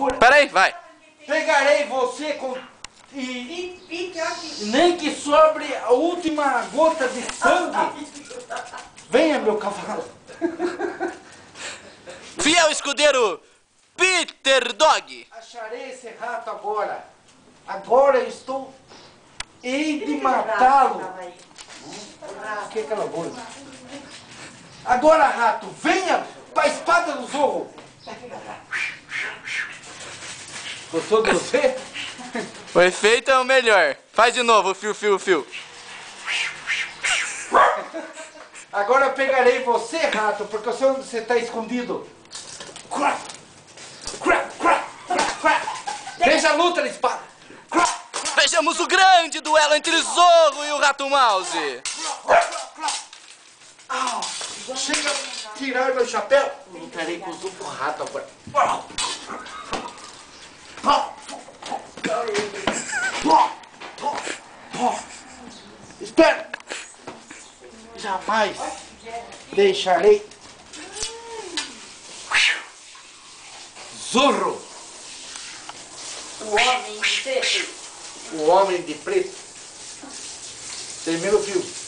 loucura. Peraí, vai. Pegarei você com... E nem que sobre a última gota de sangue. Venha, meu cavalo. Fiel escudeiro Peter Dog. Acharei esse rato agora. Agora eu estou... Hei de matá-lo. Que é aquela coisa? Agora, rato, venha para a espada do zorro. Gostou de você? O efeito é o melhor. Faz de novo, fio. Agora eu pegarei você, rato, porque eu sei onde você está escondido. Veja a luta na espada. Vejamos o grande duelo entre Zorro e o Rato Mouse. Chega a tirar meu chapéu. Lutarei com o rato agora. Espera. Jamais deixarei Zorro, O homem de preto. o homem de preto. Termina o filme.